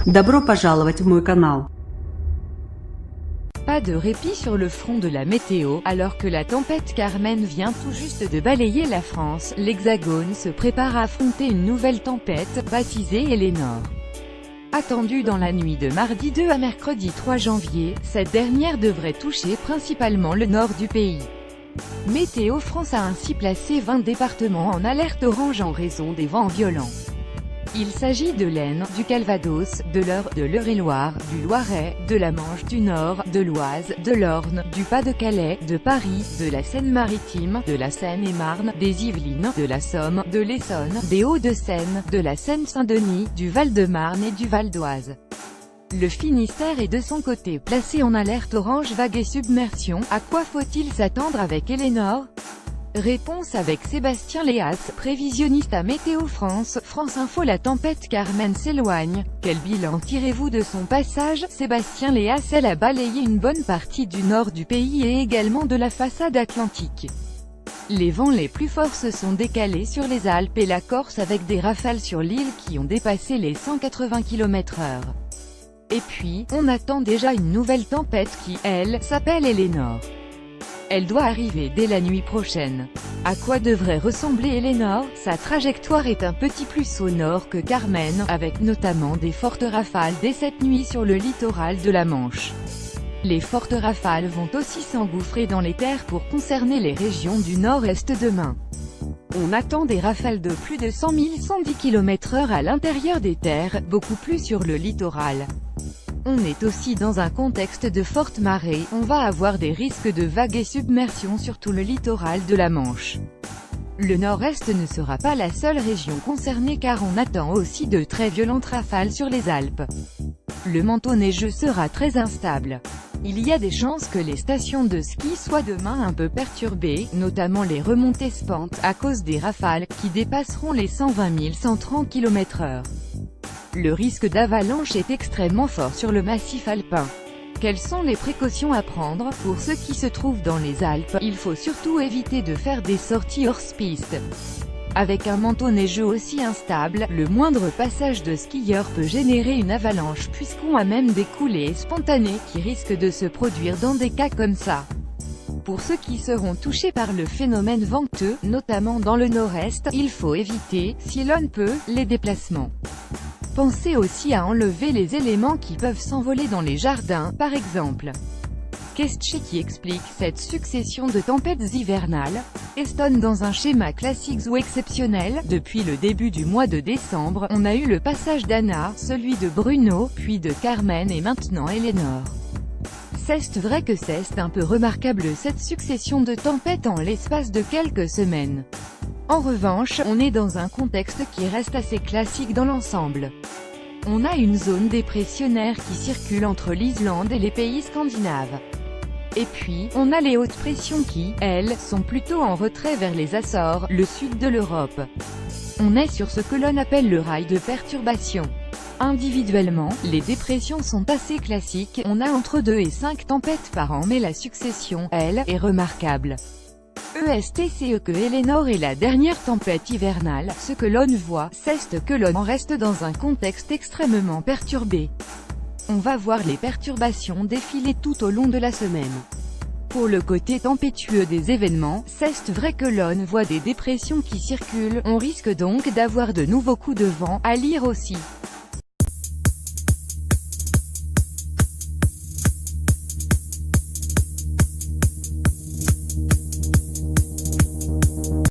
Добро пожаловать в мой канал. Pas de répit sur le front de la météo, alors que la tempête Carmen vient tout juste de balayer la France, l'Hexagone se prépare à affronter une nouvelle tempête, baptisée Eleanor. Attendue dans la nuit de mardi 2 à mercredi 3 janvier, cette dernière devrait toucher principalement le nord du pays. Météo France a ainsi placé 20 départements en alerte orange en raison des vents violents. Il s'agit de l'Aisne, du Calvados, de l'Eure, de l'Eure-et-Loir, du Loiret, de la Manche du Nord, de l'Oise, de l'Orne, du Pas-de-Calais, de Paris, de la Seine-Maritime, de la Seine-et-Marne, des Yvelines, de la Somme, de l'Essonne, des Hauts-de-Seine, de la Seine-Saint-Denis, du Val-de-Marne et du Val d'Oise. Le Finistère est de son côté placé en alerte orange vague et submersion. À quoi faut-il s'attendre avec Eleanor? Réponse avec Sébastien Léas, prévisionniste à Météo France. France Info. La tempête Carmen s'éloigne. Quel bilan tirez-vous de son passage? Sébastien Léas. Elle a balayé une bonne partie du nord du pays et également de la façade atlantique. Les vents les plus forts se sont décalés sur les Alpes et la Corse avec des rafales sur l'île qui ont dépassé les 180 km/h. Et puis, on attend déjà une nouvelle tempête qui, elle, s'appelle Eleanor. Elle doit arriver dès la nuit prochaine. À quoi devrait ressembler Eleanor? Sa trajectoire est un petit plus au nord que Carmen, avec notamment des fortes rafales dès cette nuit sur le littoral de la Manche. Les fortes rafales vont aussi s'engouffrer dans les terres pour concerner les régions du nord-est demain. On attend des rafales de plus de 100 110 km/h à l'intérieur des terres, beaucoup plus sur le littoral. On est aussi dans un contexte de forte marée, on va avoir des risques de vagues et submersion sur tout le littoral de la Manche. Le nord-est ne sera pas la seule région concernée car on attend aussi de très violentes rafales sur les Alpes. Le manteau neigeux sera très instable. Il y a des chances que les stations de ski soient demain un peu perturbées, notamment les remontées spentes, à cause des rafales, qui dépasseront les 120 130 km/h. Le risque d'avalanche est extrêmement fort sur le massif alpin. Quelles sont les précautions à prendre? Pour ceux qui se trouvent dans les Alpes, il faut surtout éviter de faire des sorties hors-piste. Avec un manteau neigeux aussi instable, le moindre passage de skieur peut générer une avalanche puisqu'on a même des coulées spontanées qui risquent de se produire dans des cas comme ça. Pour ceux qui seront touchés par le phénomène venteux, notamment dans le nord-est, il faut éviter, si l'on peut, les déplacements. Pensez aussi à enlever les éléments qui peuvent s'envoler dans les jardins, par exemple. Kestche qui explique cette succession de tempêtes hivernales. Estonne dans un schéma classique ou exceptionnel. Depuis le début du mois de décembre, on a eu le passage d'Anna, celui de Bruno, puis de Carmen et maintenant Eleanor. C'est vrai que c'est un peu remarquable cette succession de tempêtes en l'espace de quelques semaines. En revanche, on est dans un contexte qui reste assez classique dans l'ensemble. On a une zone dépressionnaire qui circule entre l'Islande et les pays scandinaves. Et puis, on a les hautes pressions qui, elles, sont plutôt en retrait vers les Açores, le sud de l'Europe. On est sur ce que l'on appelle le rail de perturbation. Individuellement, les dépressions sont assez classiques, on a entre 2 et 5 tempêtes par an mais la succession, elle, est remarquable. ESTCE que Eleanor est la dernière tempête hivernale, ce que l'on voit, c'est que l'on reste dans un contexte extrêmement perturbé. On va voir les perturbations défiler tout au long de la semaine. Pour le côté tempétueux des événements, c'est vrai que l'on voit des dépressions qui circulent, on risque donc d'avoir de nouveaux coups de vent, à lire aussi.